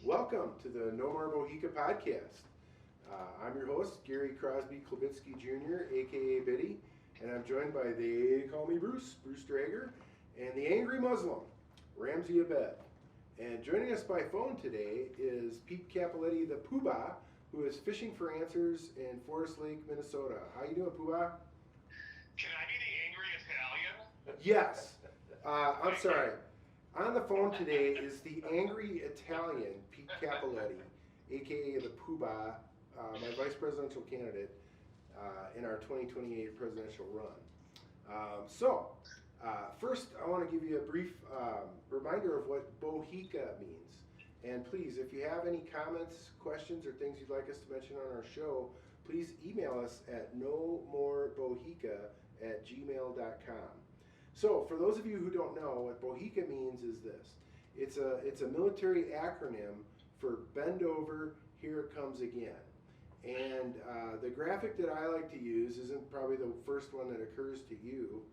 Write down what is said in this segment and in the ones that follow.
Welcome to the No More Bohica podcast. I'm your host, Gary Crosby Klobitsky Jr., aka Biddy, and I'm joined by They Call Me Bruce Drager, and the Angry Muslim, Ramsey Abed. And joining us by phone today is Pete Capoletti, the Poobah, who is fishing for answers in Forest Lake, Minnesota. How you doing, Poobah? Can I be the angry Italian? Yes. I'm sorry. On the phone today is the angry Italian, Pete Capoletti, aka the Poobah, my vice presidential candidate in our 2028 presidential run. First, I want to give you a brief reminder of what Bohica means. And please, if you have any comments, questions, or things you'd like us to mention on our show, please email us at nomorebohica@gmail.com. So, for those of you who don't know, what Bohica means is this. It's a military acronym for Bend Over, Here It Comes Again. And the graphic that I like to use isn't probably the first one that occurs to you,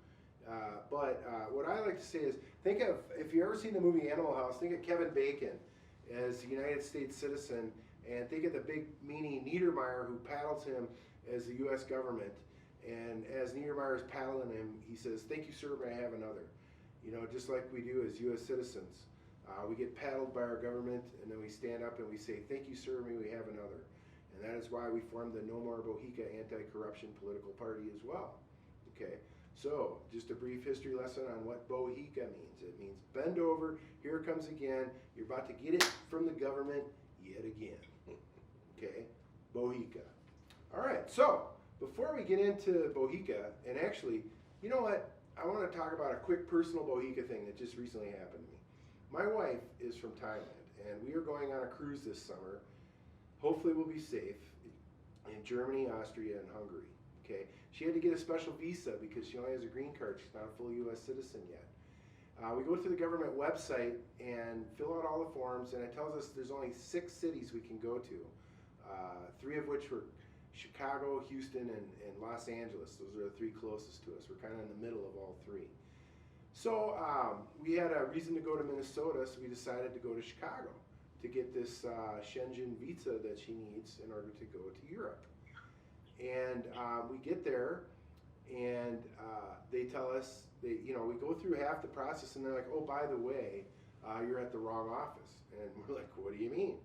but what I like to say is, think of, if you've ever seen the movie Animal House, think of Kevin Bacon as a United States citizen, and think of the big meanie Niedermeyer who paddles him as the U.S. government. And as Niedermeyer's paddling him, he says, "Thank you, sir, may I have another?" You know, just like we do as U.S. citizens. We get paddled by our government, and then we stand up and we say, "Thank you, sir, may we have another?" And that is why we formed the No More Bohica Anti-Corruption Political Party as well. Okay, so just a brief history lesson on what Bohica means. It means bend over, here it comes again. You're about to get it from the government yet again. Okay, Bohica. All right, so before we get into Bohica, and actually, you know what? I want to talk about a quick personal Bohica thing that just recently happened to me. My wife is from Thailand, and we are going on a cruise this summer. Hopefully we'll be safe in Germany, Austria, and Hungary. Okay, she had to get a special visa because she only has a green card. She's not a full U.S. citizen yet. We go to the government website and fill out all the forms, and it tells us there's only 6 cities we can go to, 3 of which were Chicago, Houston, and Los Angeles. Those are the 3 closest to us. We're kind of in the middle of all 3. So we had a reason to go to Minnesota, so we decided to go to Chicago to get this Schengen visa that she needs in order to go to Europe. And we get there, and they tell us, we go through half the process, and they're like, "Oh, by the way, you're at the wrong office." And we're like, "What do you mean?"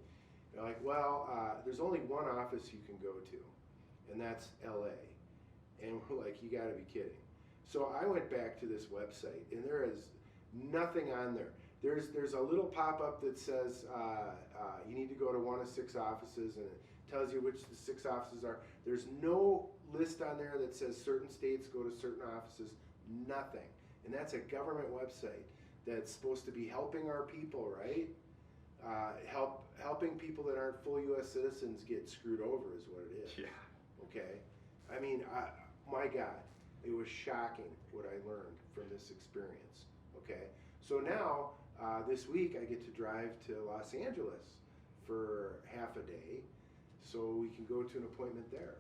They're like, "Well, there's only one office you can go to, and that's LA." And we're like, "You gotta be kidding." So I went back to this website, and there is nothing on there. There's a little pop-up that says you need to go to one of 6 offices, and it tells you which the 6 offices are. There's no list on there that says certain states go to certain offices, nothing. And that's a government website that's supposed to be helping our people, right? Helping people that aren't full U.S. citizens get screwed over is what it is. Yeah. Okay? I mean, my God, it was shocking what I learned from this experience. Okay? So now, this week, I get to drive to Los Angeles for half a day so we can go to an appointment there.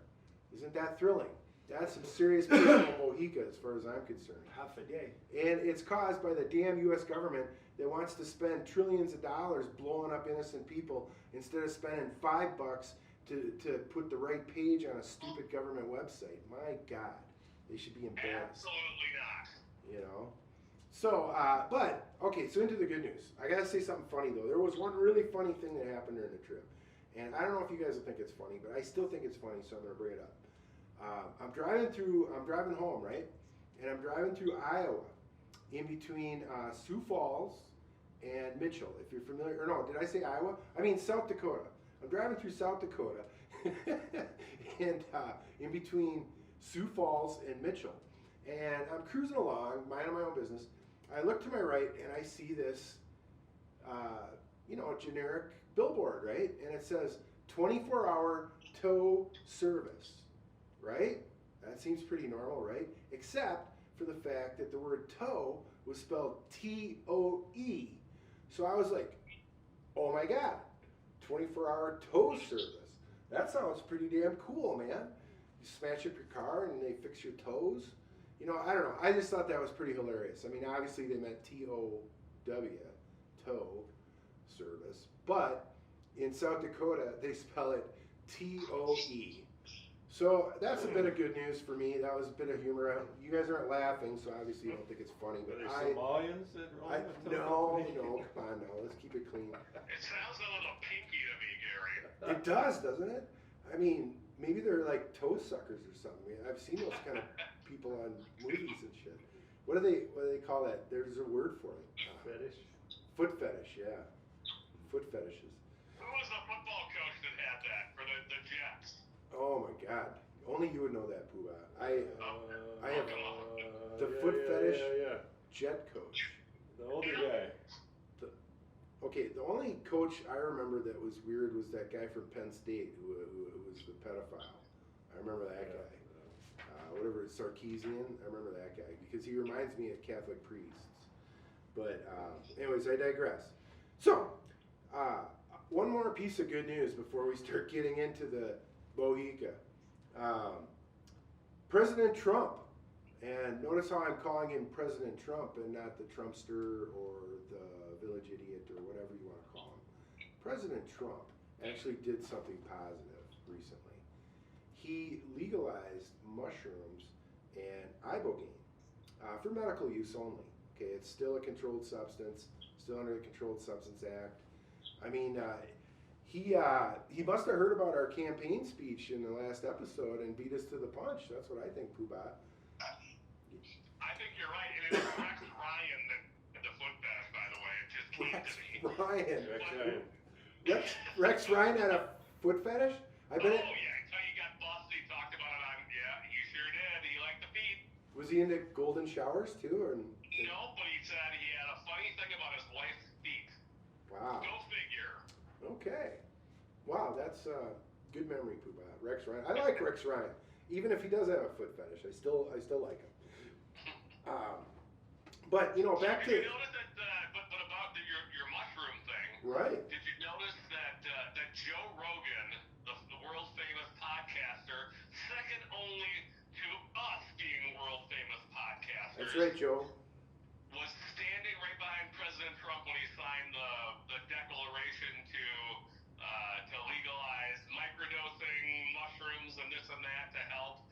Isn't that thrilling? That's some serious personal Bohica as far as I'm concerned. Half a day. And it's caused by the damn U.S. government that wants to spend trillions of dollars blowing up innocent people instead of spending $5 to put the right page on a stupid government website. My God, they should be embarrassed. Absolutely not. You know? So, so into the good news. I gotta say something funny though. There was one really funny thing that happened during the trip. And I don't know if you guys will think it's funny, but I still think it's funny, so I'm gonna bring it up. I'm driving home, right? And I'm driving through Iowa, in between Sioux Falls and Mitchell. If you're familiar, or no, did I say Iowa? I mean South Dakota. I'm driving through South Dakota, and in between Sioux Falls and Mitchell. And I'm cruising along, minding my own business. I look to my right, and I see this, generic billboard, right? And it says 24-hour tow service. Right? That seems pretty normal, right? Except for the fact that the word tow was spelled T-O-E. So I was like, oh my God, 24-hour tow service. That sounds pretty damn cool, man. You smash up your car and they fix your toes. I don't know. I just thought that was pretty hilarious. I mean, obviously they meant T-O-W, tow service. But in South Dakota, they spell it Toe. So that's a bit of good news for me. That was a bit of humor. You guys aren't laughing, so obviously you don't think it's funny. Are But there Somalians that roam with no, Toe? come on, no. Let's keep it clean. It sounds a little pinky to me, Gary. It does, doesn't it? I mean, maybe they're like toe suckers or something. I've seen those kind of people on movies and shit. What do they call that? There's a word for it. Fetish? Foot fetish, yeah. Foot fetishes. Who was the football coach that had that for the Jets? Oh my God! Only you would know that, Pooh. I have the yeah, foot fetish Yeah. jet coach. The older guy. Okay, the only coach I remember that was weird was that guy from Penn State who was the pedophile. I remember that guy. Whatever, Sarkeesian. I remember that guy because he reminds me of Catholic priests. But anyways, I digress. So, one more piece of good news before we start getting into the Bohica. President Trump, and notice how I'm calling him President Trump and not the Trumpster or the village idiot or whatever you want to call him. President Trump actually did something positive recently. He legalized mushrooms and ibogaine for medical use only. Okay, it's still a controlled substance, still under the Controlled Substance Act. I mean, he must have heard about our campaign speech in the last episode and beat us to the punch. That's what I think, Poobah. I think you're right, and it was Rex Ryan that did the foot bash, by the way. It just came to me. Rex Ryan had a foot fetish? I bet it. Oh yeah, until you got busted, he talked about it on. Yeah, you sure did. He liked the feet. Was he into golden showers too, or? No, but he said he had a funny thing about his wife's feet. Wow. Go figure. Okay. Wow, that's good memory, Poobah. Rex Ryan. I like Rex Ryan, even if he does have a foot fetish. I still like him. But you know, back to. Did you notice that? But about your mushroom thing. Right. Did you notice that that Joe Rogan, the world famous podcaster, second only to us being world famous podcasters. That's right, Joe. Was standing right behind President Trump when he signed the declaration to legalize microdosing mushrooms and this and that to help.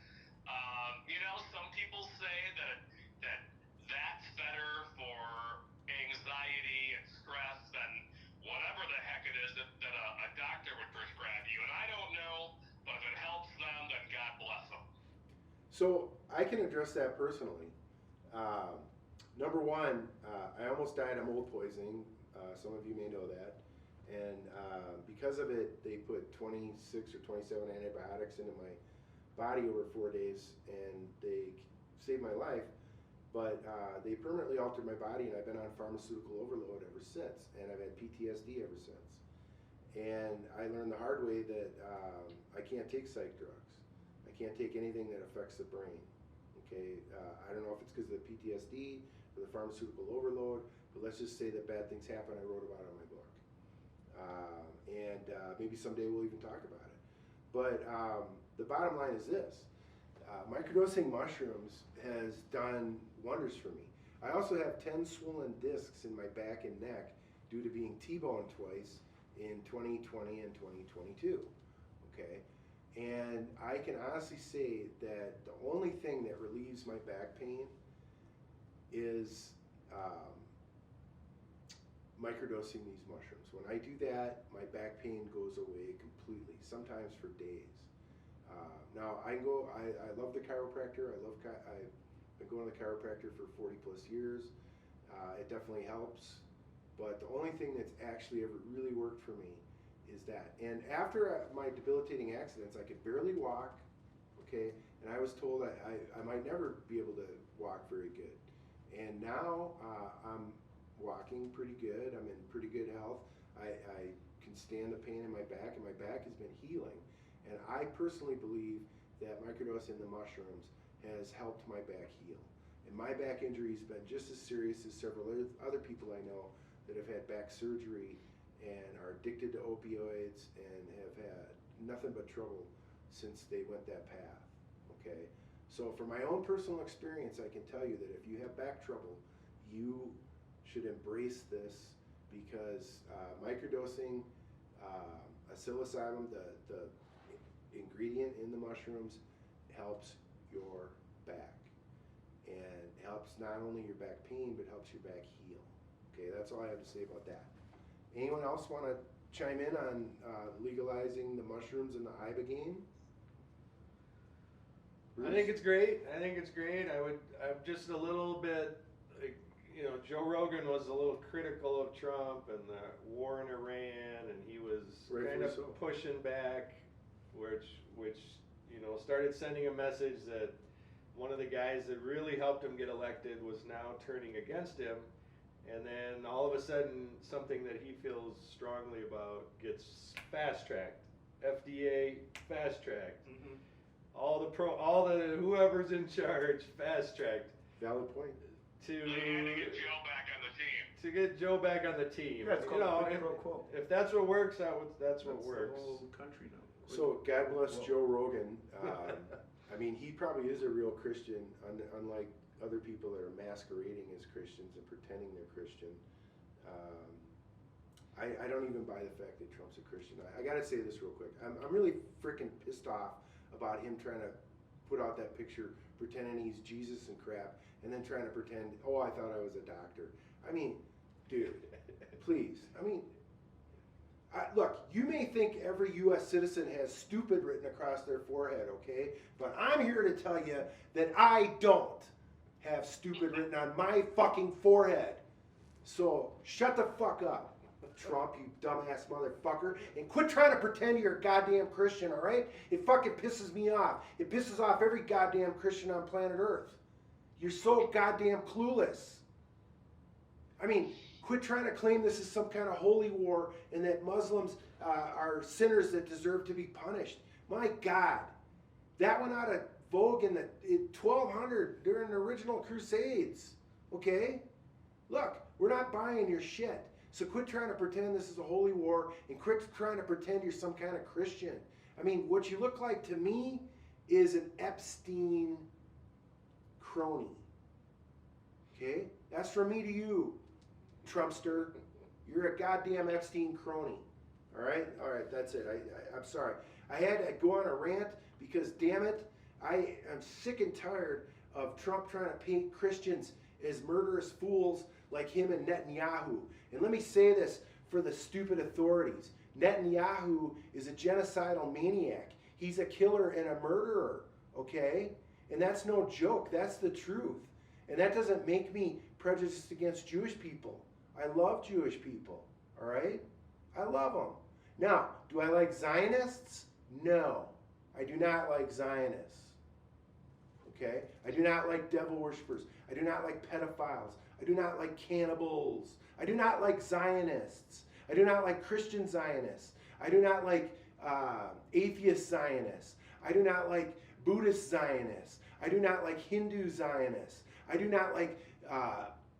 You know, some people say that's better for anxiety and stress than whatever the heck it is that a doctor would prescribe you. And I don't know, but if it helps them, then God bless them. So I can address that personally. Number one, I almost died of mold poisoning. Some of you may know that. And because of it, they put 26 or 27 antibiotics into my body over 4 days, and they saved my life. But they permanently altered my body, and I've been on pharmaceutical overload ever since. And I've had PTSD ever since. And I learned the hard way that I can't take psych drugs. I can't take anything that affects the brain. Okay, I don't know if it's because of the PTSD or the pharmaceutical overload, but let's just say that bad things happen. I wrote about it in my book. And maybe someday we'll even talk about it. But the bottom line is this. Microdosing mushrooms has done wonders for me. I also have 10 swollen discs in my back and neck due to being T-boned twice in 2020 and 2022. Okay? And I can honestly say that the only thing that relieves my back pain is microdosing these mushrooms. When I do that, my back pain goes away completely, sometimes for days. Now I love the chiropractor. I've been going to the chiropractor for 40 plus years. It definitely helps, but the only thing that's actually ever really worked for me is that. And after my debilitating accidents, I could barely walk, okay, and I was told I might never be able to walk very good. And now I'm walking pretty good. I'm in pretty good health. I can stand the pain in my back, and my back has been healing. And I personally believe that microdosing the mushrooms has helped my back heal. And my back injury has been just as serious as several other people I know that have had back surgery and are addicted to opioids and have had nothing but trouble since they went that path. Okay? So from my own personal experience, I can tell you that if you have back trouble, you should embrace this because microdosing psilocybin, the ingredient in the mushrooms, helps your back, and helps not only your back pain, but helps your back heal. Okay, that's all I have to say about that. Anyone else want to chime in on legalizing the mushrooms and the ibogaine? I think it's great. I'm just a little bit, Joe Rogan was a little critical of Trump and the war in Iran, and he was kind of pushing back, which started sending a message that one of the guys that really helped him get elected was now turning against him. And then all of a sudden, something that he feels strongly about gets fast-tracked. FDA fast-tracked. Mm-hmm. All the whoever's in charge fast-tracked. Valid point. To get Joe back on the team. To get Joe back on the team. Yeah, it's called if that's what works, that's what works. The whole country now. So God bless Joe Rogan. I mean, he probably is a real Christian, unlike other people that are masquerading as Christians and pretending they're Christian. I don't even buy the fact that Trump's a Christian. I got to say this real quick. I'm really freaking pissed off about him trying to put out that picture pretending he's Jesus and crap, and then trying to pretend, oh, I thought I was a doctor. I mean, dude, please. I mean, look, you may think every U.S. citizen has stupid written across their forehead, okay? But I'm here to tell you that I don't have stupid written on my fucking forehead. So shut the fuck up, Trump, you dumbass motherfucker, and quit trying to pretend you're a goddamn Christian, all right? It fucking pisses me off. It pisses off every goddamn Christian on planet Earth. You're so goddamn clueless. I mean, quit trying to claim this is some kind of holy war and that Muslims are sinners that deserve to be punished. My God, that went out of vogue in 1200 during the original Crusades, okay? Look, we're not buying your shit. So quit trying to pretend this is a holy war and quit trying to pretend you're some kind of Christian. I mean, what you look like to me is an Epstein crony, okay? That's from me to you, Trumpster. You're a goddamn Epstein crony. All right, that's it. I'm sorry. I had to go on a rant because, damn it, I am sick and tired of Trump trying to paint Christians as murderous fools like him and Netanyahu. And let me say this for the stupid authorities. Netanyahu is a genocidal maniac. He's a killer and a murderer, okay? And that's no joke. That's the truth. And that doesn't make me prejudiced against Jewish people. I love Jewish people, all right? I love them. Now, do I like Zionists? No, I do not like Zionists, okay? I do not like devil worshippers. I do not like pedophiles. I do not like cannibals. I do not like Zionists. I do not like Christian Zionists. I do not like atheist Zionists. I do not like Buddhist Zionists. I do not like Hindu Zionists. I do not like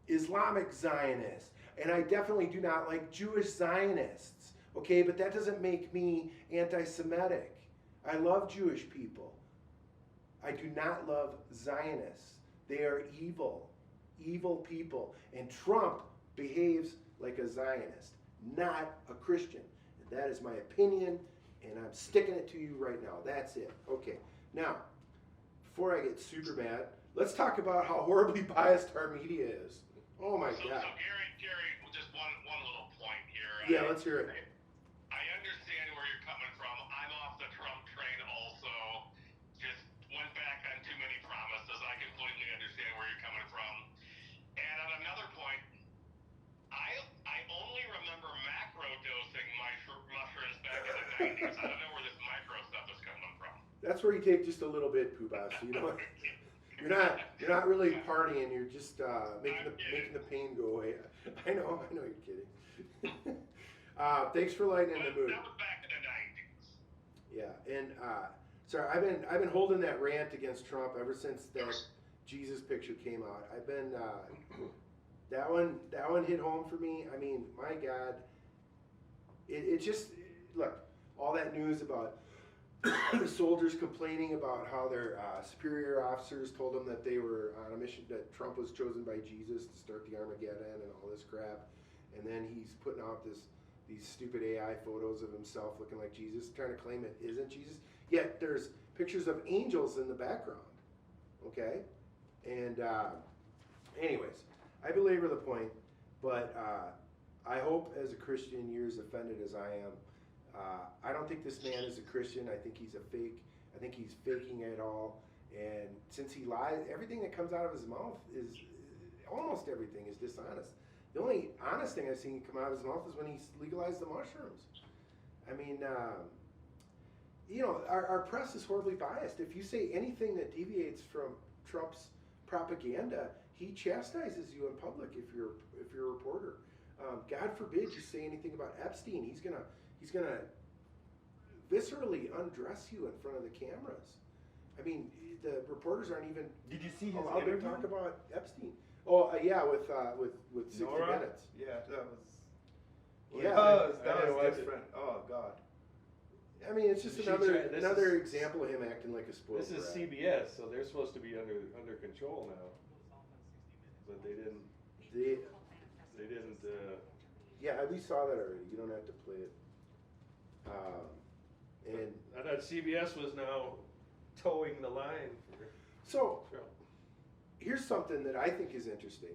Islamic Zionists. And I definitely do not like Jewish Zionists. Okay, but that doesn't make me anti-Semitic. I love Jewish people. I do not love Zionists. They are evil, evil people. And Trump behaves like a Zionist, not a Christian. And that is my opinion, and I'm sticking it to you right now. That's it. Okay, now, before I get super mad, let's talk about how horribly biased our media is. Oh my God. So Gary, just one little point here. Yeah, let's hear it. I understand where you're coming from. I'm off the Trump train also. Just went back on too many promises. I completely understand where you're coming from. And on another point, I only remember macro-dosing mushrooms back in the 90s. I don't know where this micro stuff is coming from. That's where you take just a little bit, Poobah. So you know, you're not really partying. You're just making the pain go away. I know you're kidding. Thanks for lighting the mood. That was back in the 90s. Yeah, and sorry, I've been holding that rant against Trump ever since that Jesus picture came out. I've been that one hit home for me. I mean, my God, it just look, all that news about the soldiers complaining about how their superior officers told them that they were on a mission, that Trump was chosen by Jesus to start the Armageddon and all this crap, and then he's putting out this these stupid AI photos of himself looking like Jesus, trying to claim it isn't Jesus. Yet there's pictures of angels in the background. Okay? And anyways, I belabor the point, but I hope as a Christian you're as offended as I am. I don't think this man is a Christian. I think he's a fake. I think he's faking it all. And since he lies, everything that comes out of his mouth is, almost everything is dishonest. The only honest thing I've seen come out of his mouth is when he legalized the mushrooms. I mean, you know, our press is horribly biased. If you say anything that deviates from Trump's propaganda, he chastises you in public if you're a reporter. God forbid you say anything about Epstein. He's gonna viscerally undress you in front of the cameras. I mean, the reporters aren't even Did you see his allowed to interview? talk about Epstein. Oh, yeah, with 60 Nora? Minutes. Yeah, that was. Yeah, that was watch it. different. Oh God. I mean, it's just She another tried- this another is- example of him acting like a spoiled This is brat. CBS, so they're supposed to be under control now, but they didn't. They didn't. Yeah, we saw that already. You don't have to play it. And I thought CBS was now towing the line for so Trump. here's something that I think is interesting.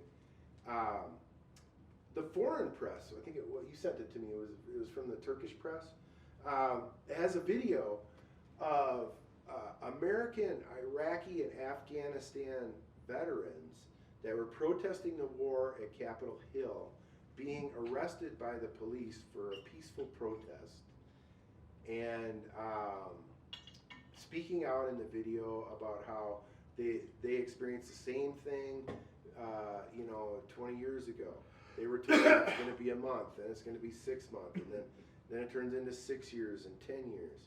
The foreign press, I think what you sent it to me, it was from the Turkish press, has a video of American, Iraqi, and Afghanistan veterans that were protesting the war at Capitol Hill being arrested by the police for a peaceful protest, and speaking out in the video about how they experienced the same thing, 20 years ago. They were told it's going to be a month, and it's going to be 6 months, and then it turns into 6 years and 10 years.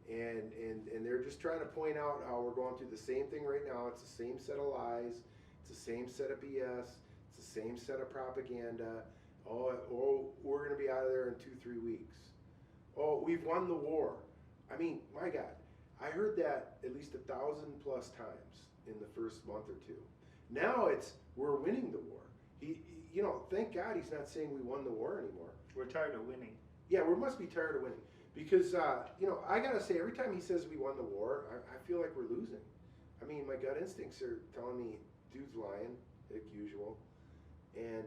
And they're just trying to point out how we're going through the same thing right now. It's the same set of lies. It's the same set of BS. It's the same set of propaganda. Oh, we're going to be out of there in 2-3 weeks. Oh, we've won the war. I mean, my God, I heard that at least 1,000+ times in the first month or two. Now it's we're winning the war. Thank God he's not saying we won the war anymore. We're tired of winning. Yeah, we must be tired of winning because I gotta say every time he says we won the war, I feel like we're losing. I mean, my gut instincts are telling me dude's lying, like usual, and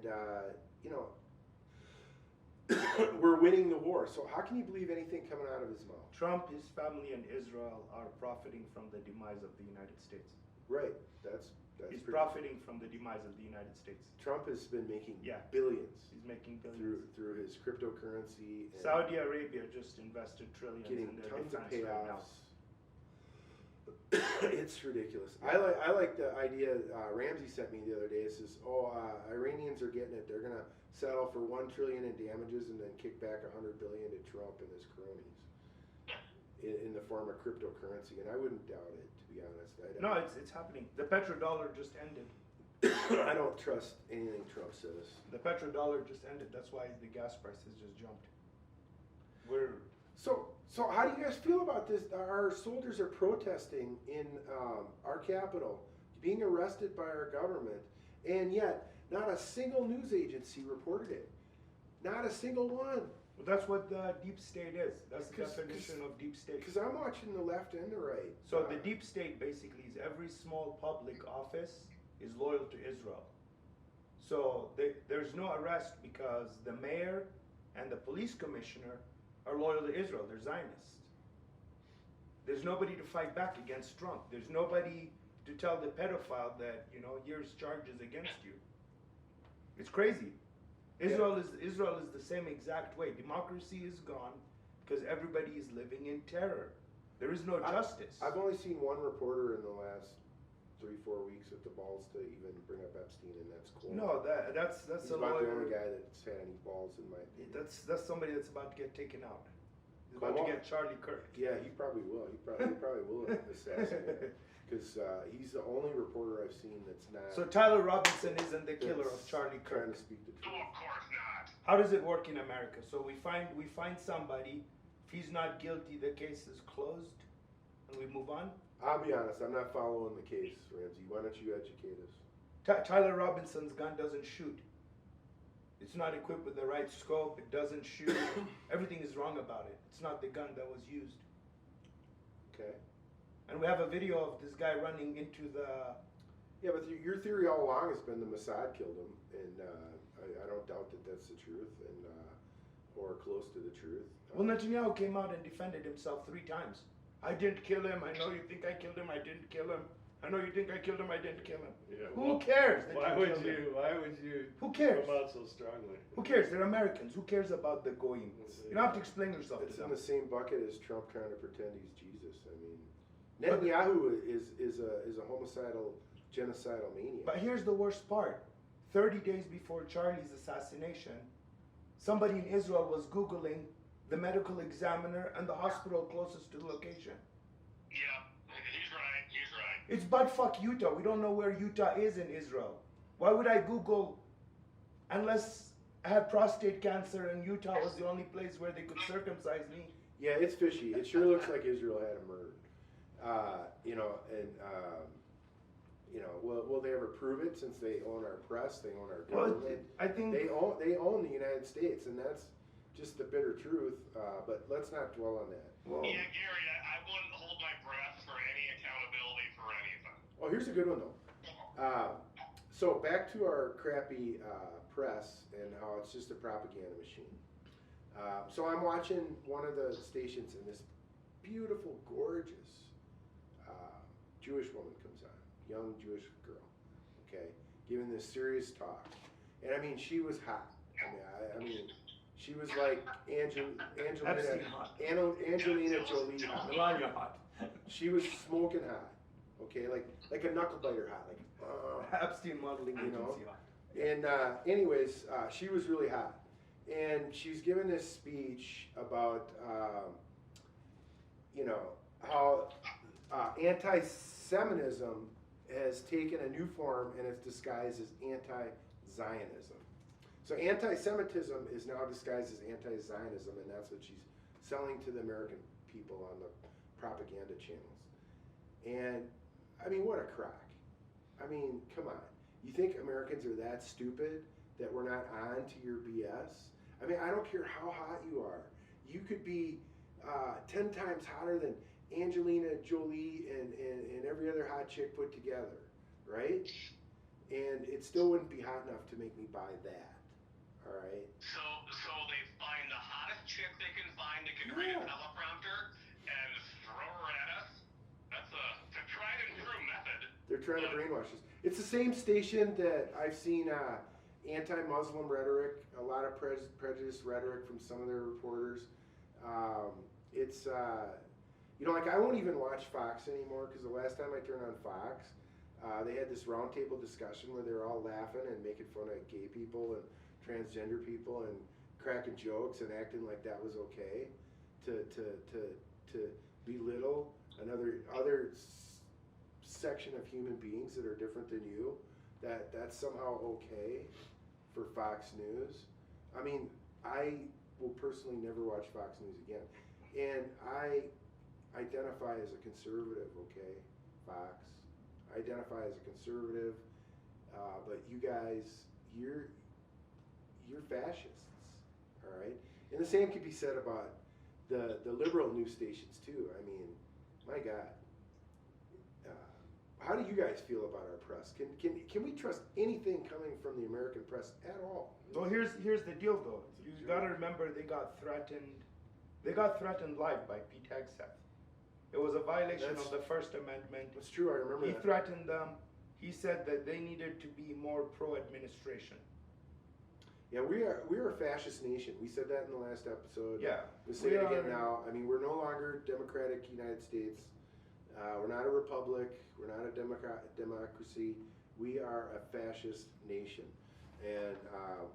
we're winning the war. So how can you believe anything coming out of his mouth? Trump, his family, and Israel are profiting from the demise of the United States. Right. That's He's pretty- profiting from the demise of the United States. Trump has been making Yeah. billions He's making billions. through his cryptocurrency. And Saudi Arabia just invested trillions getting in their tons of defense right now. payoffs. It's ridiculous. I like the idea Ramsey sent me the other day. It says, Iranians are getting it. They're gonna settle for $1 trillion in damages and then kick back $100 billion to Trump and his cronies in the form of cryptocurrency. And I wouldn't doubt it, to be honest. No, it's happening. The petrodollar just ended. I don't trust anything Trump says. The petrodollar just ended. That's why the gas prices just jumped. So how do you guys feel about this? Our soldiers are protesting in our capital, being arrested by our government, and yet not a single news agency reported it. Not a single one. Well, that's what the deep state is. That's the 'Cause- definition of deep state. Because I'm watching the left and the right. So the deep state basically is every small public office is loyal to Israel. So there's no arrest because the mayor and the police commissioner are loyal to Israel. They're Zionists. There's nobody to fight back against Trump. There's nobody to tell the pedophile that, here's charges against you. It's crazy. Israel is the same exact way. Democracy is gone because everybody is living in terror. There is no justice. I've only seen one reporter in the last 3-4 weeks with the balls to even bring up Epstein, and that's cool. No, that's He's a about the only lawyer. guy that's had any balls in my opinion. That's somebody that's about to get taken out. He's Come about to on. get Charlie Kirk. Yeah, he probably will. He probably will assassinate because he's the only reporter I've seen that's not. So Tyler Robinson isn't the killer of that's Charlie trying Kirk. to speak the No, truth. of course not. How does it work in America? So we find somebody. If he's not guilty, the case is closed, and we move on. I'll be honest, I'm not following the case, Ramsey. Why don't you educate us? Tyler Robinson's gun doesn't shoot. It's not equipped with the right scope. It doesn't shoot. Everything is wrong about it. It's not the gun that was used. Okay. And we have a video of this guy running into the. Yeah, but your theory all along has been the Mossad killed him, and I don't doubt that that's the truth, and or close to the truth. Well, Netanyahu came out and defended himself 3 times. I didn't kill him. I know you think I killed him. I didn't kill him. I know you think I killed him. I didn't kill him. Yeah, Who cares? That Why you would killed him? you? Why would you? Who cares? Come out so strongly. Who cares? They're Americans. Who cares about the goyim? You don't have to explain yourself It's to in them. the same bucket as Trump trying to pretend he's Jesus. I mean, Netanyahu is a homicidal, genocidal maniac. But here's the worst part. 30 days before Charlie's assassination, somebody in Israel was Googling the medical examiner and the hospital closest to the location. Yeah, he's right. He's right. It's buttfuck Utah. We don't know where Utah is in Israel. Why would I Google, unless I had prostate cancer and Utah was the only place where they could circumcise me? Yeah, it's fishy. It sure looks like Israel had him murdered. Will they ever prove it? Since they own our press, they own our Well, government. I think They own the United States, and that's just the bitter truth. But let's not dwell on that. well, Yeah, Gary, I wouldn't hold my breath for any accountability for anything. Oh, here's a good one though. So back to our crappy press and how it's just a propaganda machine. So I'm watching one of the stations, and this beautiful, gorgeous Jewish woman comes on, young Jewish girl, okay, giving this serious talk, and I mean she was hot. I mean she was like Epstein hot. Angelina Jolie hot. Melania hot. She was smoking hot, okay, like a knuckle biter hot, like. Epstein modeling You know. agency hot. And anyways, she was really hot, and she's giving this speech about how anti-Semitism has taken a new form and it's disguised as anti-Zionism. So anti-Semitism is now disguised as anti-Zionism, and that's what she's selling to the American people on the propaganda channels. And I mean, what a crock. I mean, come on. You think Americans are that stupid that we're not on to your BS? I mean, I don't care how hot you are. You could be 10 times hotter than Angelina Jolie and every other hot chick put together, right? And it still wouldn't be hot enough to make me buy that, all right? So they find the hottest chick they can find that can read a teleprompter and throw her at us? That's a tried and true method. They're trying to brainwash us. It's the same station that I've seen anti-Muslim rhetoric, a lot of prejudice rhetoric from some of their reporters. It's, like I won't even watch Fox anymore because the last time I turned on Fox, they had this roundtable discussion where they were all laughing and making fun of gay people and transgender people and cracking jokes and acting like that was okay to belittle other section of human beings that are different than you, that's somehow okay for Fox News. I mean, I will personally never watch Fox News again. And I identify as a conservative, okay, Fox. I identify as a conservative, but you guys, you're fascists, all right? And the same could be said about the liberal news stations too. I mean, my God. How do you guys feel about our press? Can we trust anything coming from the American press at all? Well, here's the deal though. You gotta remember they got threatened. They got threatened live by Pete Hegseth. It was a violation of the First Amendment. That's true. I remember He that. threatened them. He said that they needed to be more pro-administration. Yeah, we are a fascist nation. We said that in the last episode. Yeah, We'll say it again now. I mean, we're no longer democratic United States. We're not a republic. We're not a democracy. We are a fascist nation. And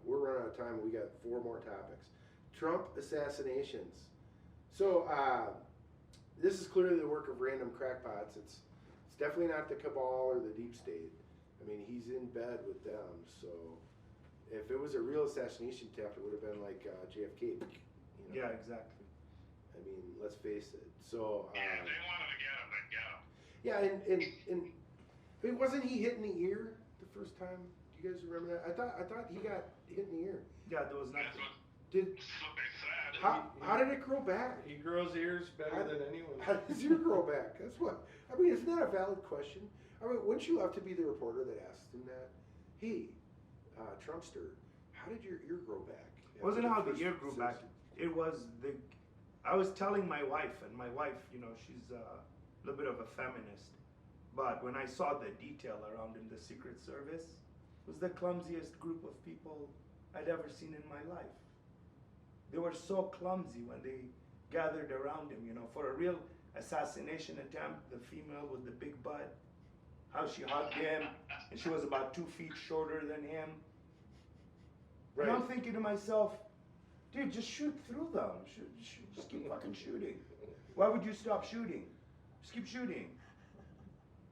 we're running out of time. We got 4 more topics. Trump assassinations. So this is clearly the work of random crackpots. It's definitely not the cabal or the deep state. I mean, he's in bed with them. So if it was a real assassination attempt, it would have been like JFK. Yeah, exactly. I mean, let's face it. So Yeah, if they wanted to get him, they'd get him. yeah, and I mean, wasn't he hit in the ear the first time? Do You guys remember that? I thought he got hit in the ear. Yeah, there was That's nothing. Did what they said. how did it grow back? He grows ears better than anyone. How does his ear grow back? That's what I mean. Isn't that a valid question? I mean, wouldn't you love to be the reporter that asked him that? Hey, Trumpster, how did your ear grow back? It wasn't After how the first ear grew back. It was the. I was telling my wife, and my wife, you know, she's a little bit of a feminist. But when I saw the detail around in the Secret Service, it was the clumsiest group of people I'd ever seen in my life. They were so clumsy when they gathered around him, you know, for a real assassination attempt, the female with the big butt, how she hugged him, and she was about 2 feet shorter than him. Right. And I'm thinking to myself, dude, just shoot through them. Just keep fucking shooting. Why would you stop shooting? Just keep shooting.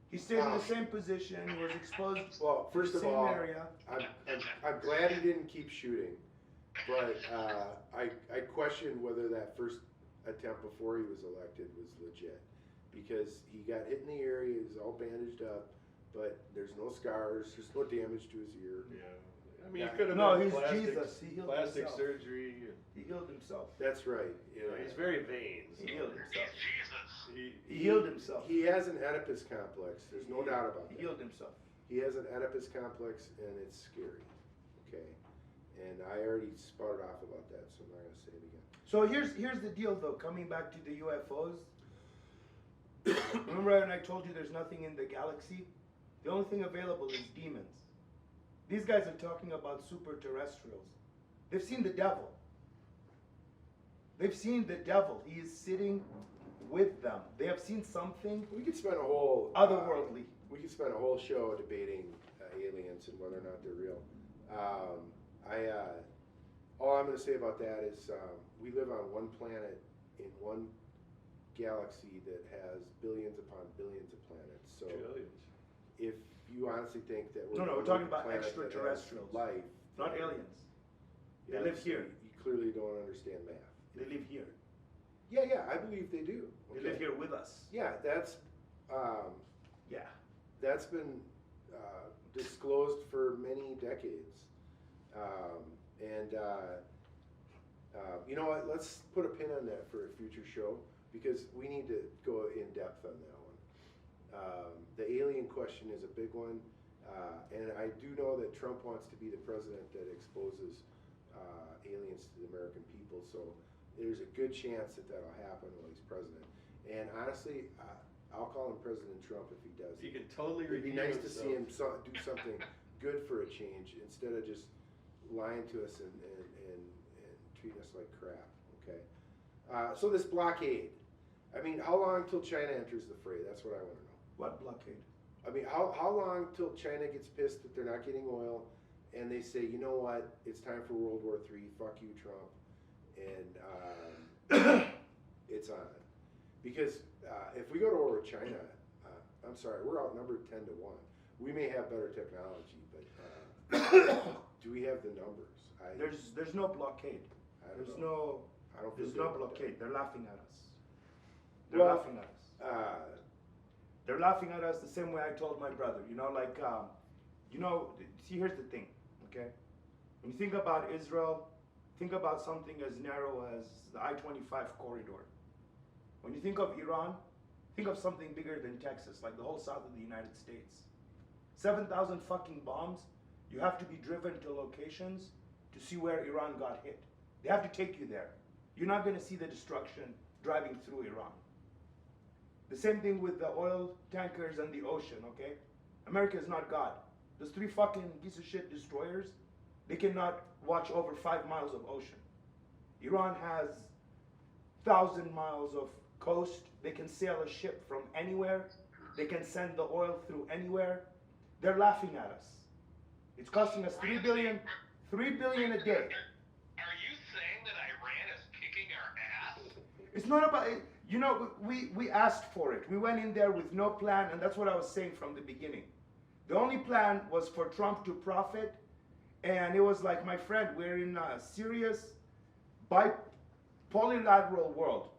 He stayed in the same position. He was exposed Well, to first the of same all, area. I'm glad he didn't keep shooting, but I question whether that first attempt before he was elected was legit, because he got hit in the ear. He was all bandaged up, but there's no scars. There's no damage to his ear. Yeah. I mean, he could have No, done he's plastic, Jesus. He healed plastic himself. surgery. He healed himself. That's right. You know, he's very vain. So He healed himself. He's Jesus. He healed himself. He has an Oedipus complex. There's no doubt about He that. healed himself. He has an Oedipus complex, and it's scary. Okay, and I already spouted off about that, so I'm not gonna say it again. So here's the deal, though. Coming back to the UFOs. Remember when I told you there's nothing in the galaxy? The only thing available is demons. These guys are talking about super terrestrials. They've seen the devil. They've seen the devil. He is sitting with them. They have seen something We could spend a whole otherworldly. we could spend a whole show debating aliens and whether or not they're real. All I'm going to say about that is we live on one planet in one galaxy that has billions upon billions of planets. So Trillions. if you honestly think that No, the we're talking only about planet that has extraterrestrials. life, Not then- aliens. They yeah, live so here. You clearly don't understand math. They live here. Yeah, I believe they do. They Okay. live here with us. Yeah, that's Yeah. that's been disclosed for many decades. You know what? Let's put a pin on that for a future show, because we need to go in depth on that one. The alien question is a big one, and I do know that Trump wants to be the president that exposes aliens to the American people. So there's a good chance that that'll happen while he's president. And honestly, I'll call him President Trump if he does. He can totally It'd be redeem nice to see himself. him do something good for a change, instead of just lying to us and treating us like crap. Okay. So this blockade. I mean, how long till China enters the fray? That's what I want to know. What blockade? I mean, how long till China gets pissed that they're not getting oil, and they say, you know what, it's time for World War III. Fuck you, Trump, and it's on. Because if we go to war with China, I'm sorry, we're outnumbered 10 to 1. We may have better technology, but do we have the numbers? There's no blockade. I don't There's know. no I don't feel there's good no about that. blockade. They're laughing at us. They're Well, laughing at us. They're laughing at us the same way I told my brother. You know, like see, here's the thing, okay? When you think about Israel, think about something as narrow as the I-25 corridor. When you think of Iran, think of something bigger than Texas, like the whole south of the United States. 7,000 fucking bombs. You have to be driven to locations to see where Iran got hit. They have to take you there. You're not going to see the destruction driving through Iran. The same thing with the oil tankers and the ocean, okay? America is not God. Those 3 fucking piece of shit destroyers, they cannot watch over 5 miles of ocean. Iran has 1,000 miles of coast. They can sail a ship from anywhere. They can send the oil through anywhere. They're laughing at us. It's costing us $3 billion a day. Are you saying that Iran is kicking our ass? It's not about it. You know, we asked for it. We went in there with no plan, and that's what I was saying from the beginning. The only plan was for Trump to profit, and it was like, my friend, we're in a serious bipolar world.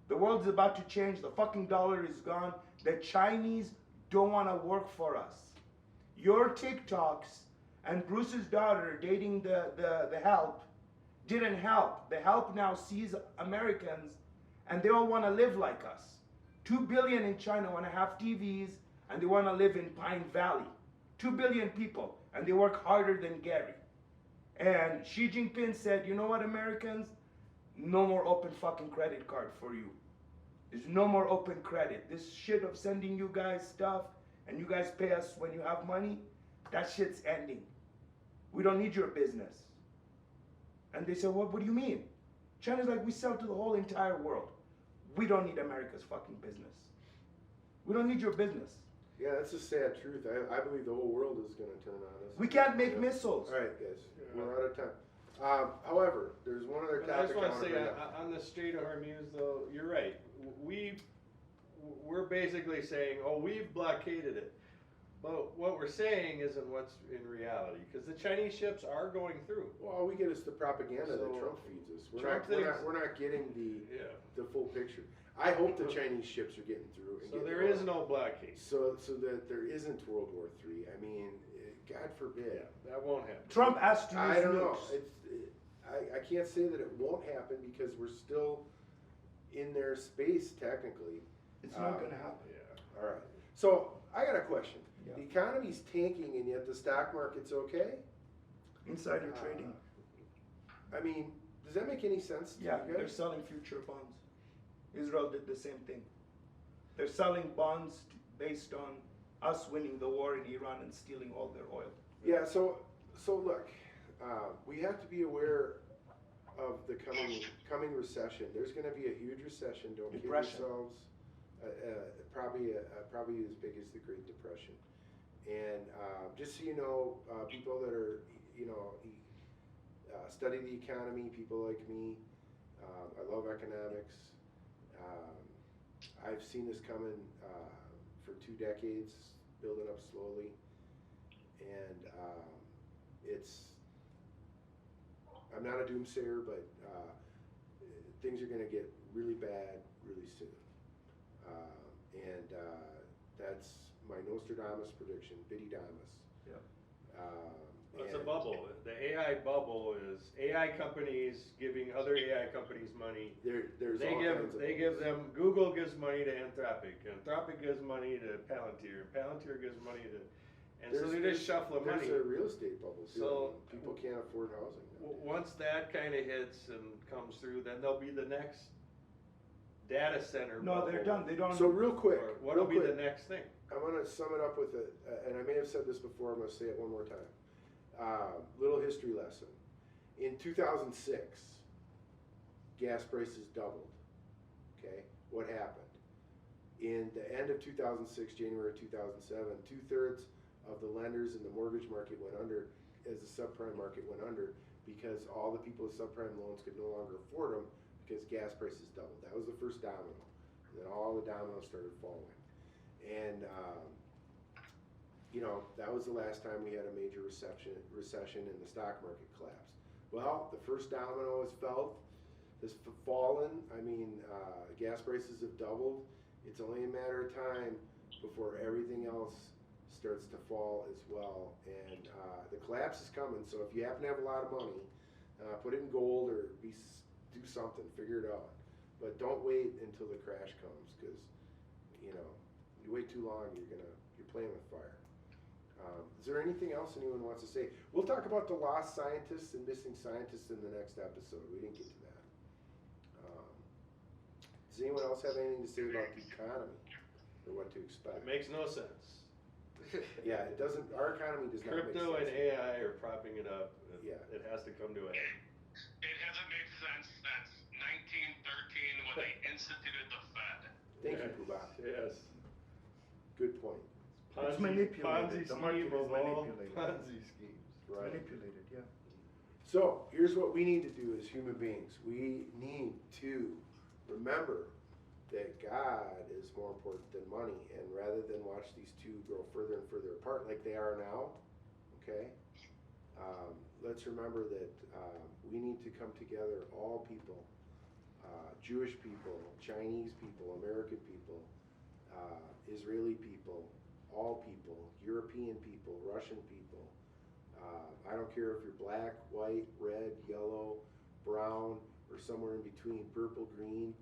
The world's about to change. The fucking dollar is gone. The Chinese don't want to work for us. Your TikToks And Bruce's daughter dating the help didn't help. The help now sees Americans and they all want to live like us. 2 billion in China want to have TVs and they want to live in Pine Valley. 2 billion people, and they work harder than Gary. And Xi Jinping said, you know what, Americans? No more open fucking credit card for you. There's no more open credit. This shit of sending you guys stuff and you guys pay us when you have money, that shit's ending. We don't need your business. And they said, what do you mean? China's like, we sell to the whole entire world. We don't need America's fucking business. We don't need your business. Yeah, that's a sad truth. I believe the whole world is going to turn on us. We can't make missiles. All right, guys, we're out of time. However, there's one other But I topic just want to wanna say, bring up. on the Strait of Hormuz, though, you're right. We're basically saying, oh, we've blockaded it. But what we're saying isn't what's in reality, because the Chinese ships are going through. Well, all we get is the propaganda that So, Trump feeds us. Trump thinks- We're not getting Yeah. the full picture. I hope the Chinese ships are getting through. And So getting there going. is no blockade. So that there isn't World War III. I mean, God forbid. That won't happen. Trump asked to use I don't know. nukes. I can't say that it won't happen because we're still in their space technically. It's not going to happen. Yeah. All right. So I got a question. Yeah. The economy's tanking and yet the stock market's okay? Insider trading. I mean, does that make any sense to Yeah, you they're guys? selling future bonds. Israel did the same thing. They're selling bonds based on us winning the war in Iran and stealing all their oil. Yeah, so look, we have to be aware of the coming recession. There's going to be a huge recession. Don't kid Depression. yourselves. Probably as big as the Great Depression. And just so you know, people that are study the economy, people like me, I love economics. I've seen this coming for 2 decades, building up slowly, and I'm not a doomsayer, but things are going to get really bad really soon. That's my Nostradamus prediction, Vididamus. Yeah. It's a bubble. The AI bubble is AI companies giving other AI companies money. There's all kinds of They give bubbles. them, Google gives money to Anthropic, Anthropic gives money to Palantir, Palantir gives money to, and so they just shuffle the money. There's a real estate bubble too. So- People can't afford housing. Once that kind of hits and comes through, then there'll be the next data center. No, they're bubble. done. They don't. So real quick, Or what'll be real the quick, next thing? I'm going to sum it up with and I may have said this before, I'm going to say it one more time. Little history lesson. In 2006, gas prices doubled. Okay, what happened? In the end of 2006, January 2007, 2/3 of the lenders in the mortgage market went under as the subprime market went under because all the people with subprime loans could no longer afford them because gas prices doubled. That was the first domino. And then all the dominoes started falling. And that was the last time we had a major recession and the stock market collapsed. Well, the first domino has fallen. I mean, gas prices have doubled. It's only a matter of time before everything else starts to fall as well. And the collapse is coming. So if you happen to have a lot of money, put it in gold or do something, figure it out. But don't wait until the crash comes because, you wait too long, you're playing with fire. Is there anything else anyone wants to say? We'll talk about the lost scientists and missing scientists in the next episode. We didn't get to that. Does anyone else have anything to say about the economy or what to expect? It makes no sense. Yeah, it doesn't. Our economy does not make Crypto and sense. AI are propping it up. Yeah. It has to come to an end. It hasn't made sense since 1913 when they instituted the Fed. Thank you, Kuba. Yes. Good point. It's manipulated. Ponzi The market scheme is of all manipulated. Ponzi schemes. Right. Manipulated, yeah. So here's what we need to do as human beings. We need to remember that God is more important than money, and rather than watch these two grow further and further apart like they are now, okay, let's remember that we need to come together, all people, Jewish people, Chinese people, American people, Israeli people, all people, European people, Russian people, I don't care if you're black, white, red, yellow, brown, or somewhere in between, purple, green.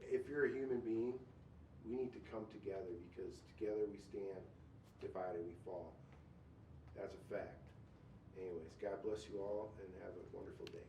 If you're a human being, we need to come together, because together we stand, divided we fall. That's a fact. Anyways, God bless you all and have a wonderful day.